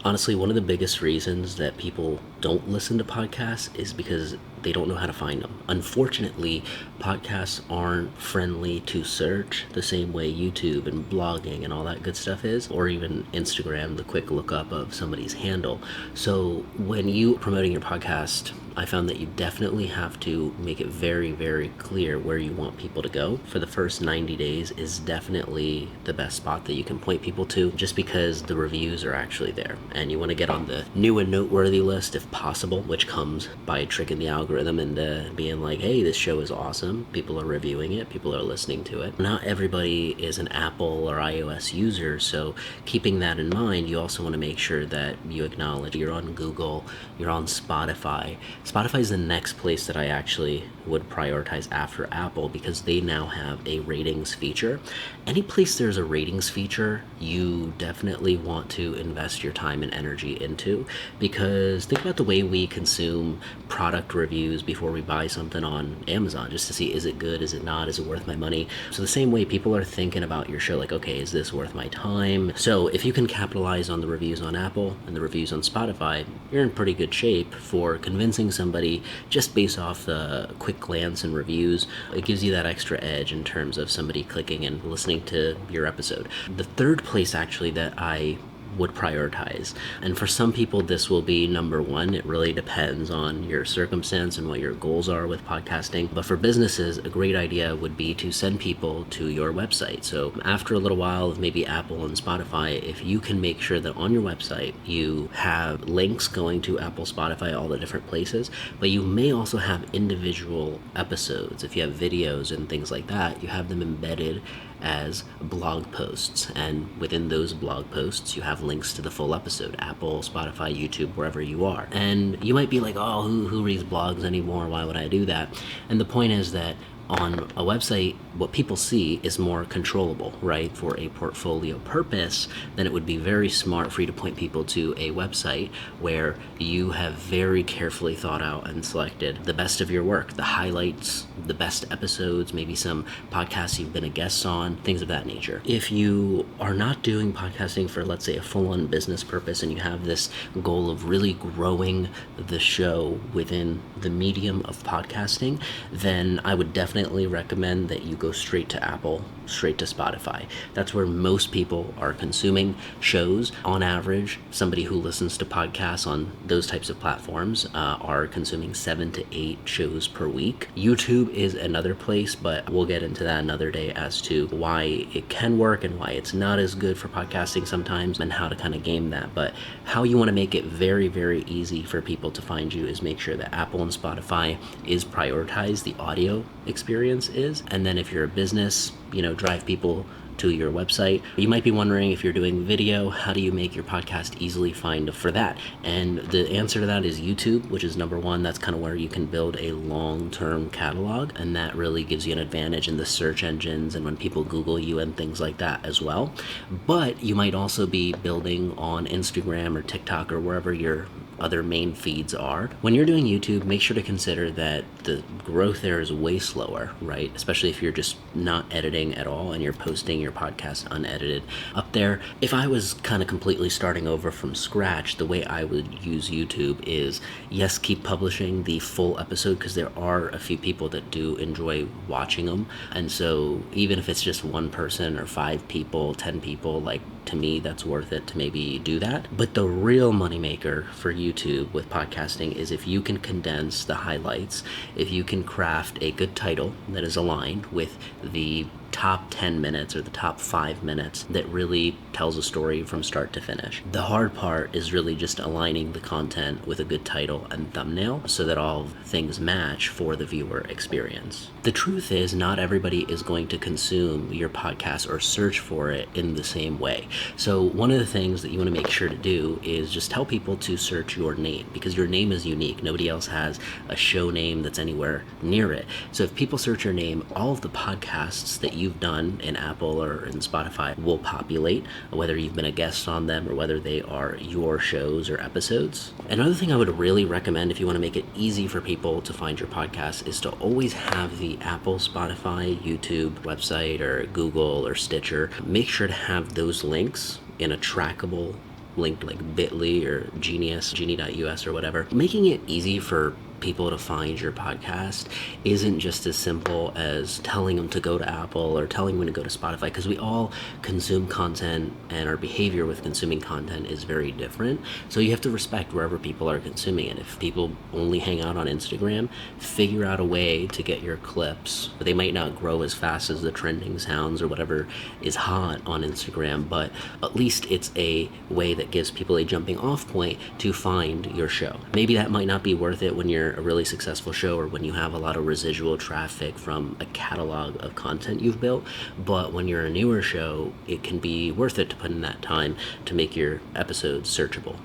Honestly, one of the biggest reasons that people don't listen to podcasts is because they don't know how to find them. Unfortunately, podcasts aren't friendly to search the same way YouTube and blogging and all that good stuff is, or even Instagram, the quick lookup of somebody's handle. So when you promoting your podcast, I found that you definitely have to make it very, very clear where you want people to go. For the first 90 days is definitely the best spot that you can point people to, just because the reviews are actually there. And you want to get on the new and noteworthy list if possible, which comes by tricking the algorithm into being like, hey, this show is awesome. People are reviewing it. People are listening to it. Not everybody is an Apple or iOS user, so keeping that in mind, you also want to make sure that you acknowledge you're on Google, you're on Spotify. Spotify is the next place that I actually would prioritize after Apple, because they now have a ratings feature. Any place there's a ratings feature, you definitely want to invest your time and energy into, because think about the way we consume product reviews before we buy something on Amazon, just to see, is it good, is it not, is it worth my money? So the same way people are thinking about your show, like, okay, is this worth my time? So if you can capitalize on the reviews on Apple and the reviews on Spotify, you're in pretty good shape for convincing somebody just based off the quick glance and reviews. It gives you that extra edge in terms of somebody clicking and listening to your episode. The third place actually that I would prioritize, and for some people this will be number one, it really depends on your circumstance and what your goals are with podcasting, but for businesses, a great idea would be to send people to your website. So after a little while of maybe Apple and Spotify, if you can make sure that on your website you have links going to Apple, Spotify, all the different places, but you may also have individual episodes. If you have videos and things like that, you have them embedded as blog posts, and within those blog posts you have links to the full episode, Apple, Spotify, YouTube, wherever you are. And you might be like, oh, who reads blogs anymore, why would I do that? And the point is that on a website, what people see is more controllable, right? For a portfolio purpose, then it would be very smart for you to point people to a website where you have very carefully thought out and selected the best of your work, the highlights, the best episodes, maybe some podcasts you've been a guest on, things of that nature. If you are not doing podcasting for, let's say, a full-on business purpose, and you have this goal of really growing the show within the medium of podcasting, then I would definitely recommend that you go straight to Apple, straight to Spotify. That's where most people are consuming shows. On average, somebody who listens to podcasts on those types of platforms are consuming 7 to 8 shows per week. YouTube is another place, but we'll get into that another day as to why it can work and why it's not as good for podcasting sometimes, and how to kind of game that. But how you want to make it very, very easy for people to find you is make sure that Apple and Spotify is prioritized, the audio experience is, and then if you're a business, drive people to your website. You might be wondering, if you're doing video, how do you make your podcast easily find for that? And the answer to that is YouTube, which is number one. That's kind of where you can build a long-term catalog, and that really gives you an advantage in the search engines and when people Google you and things like that as well. But you might also be building on Instagram or TikTok or wherever your other main feeds are. When you're doing YouTube, make sure to consider that the growth there is way slower, right? Especially if you're just not editing at all and you're posting your podcast unedited up there. If I was kind of completely starting over from scratch, the way I would use YouTube is, yes, keep publishing the full episode, because there are a few people that do enjoy watching them. And so even if it's just one person or 5 people, 10 people, like, to me, that's worth it to maybe do that. But the real moneymaker for YouTube with podcasting is if you can condense the highlights, if you can craft a good title that is aligned with the top 10 minutes or the top 5 minutes that really tells a story from start to finish. The hard part is really just aligning the content with a good title and thumbnail so that all things match for the viewer experience. The truth is, not everybody is going to consume your podcast or search for it in the same way. So one of the things that you want to make sure to do is just tell people to search your name, because your name is unique. Nobody else has a show name that's anywhere near it. So if people search your name, all of the podcasts that you've done in Apple or in Spotify will populate, whether you've been a guest on them or whether they are your shows or episodes. Another thing I would really recommend, if you want to make it easy for people to find your podcast, is to always have the Apple, Spotify, YouTube website or Google or Stitcher. Make sure to have those links in a trackable linked like Bitly or Genie.us or whatever. Making it easy for people to find your podcast isn't just as simple as telling them to go to Apple or telling them to go to Spotify, because we all consume content and our behavior with consuming content is very different. So you have to respect wherever people are consuming it. If people only hang out on Instagram, figure out a way to get your clips. They might not grow as fast as the trending sounds or whatever is hot on Instagram, but at least it's a way that gives people a jumping off point to find your show. Maybe that might not be worth it when you're a really successful show or when you have a lot of residual traffic from a catalog of content you've built, but when you're a newer show, it can be worth it to put in that time to make your episodes searchable.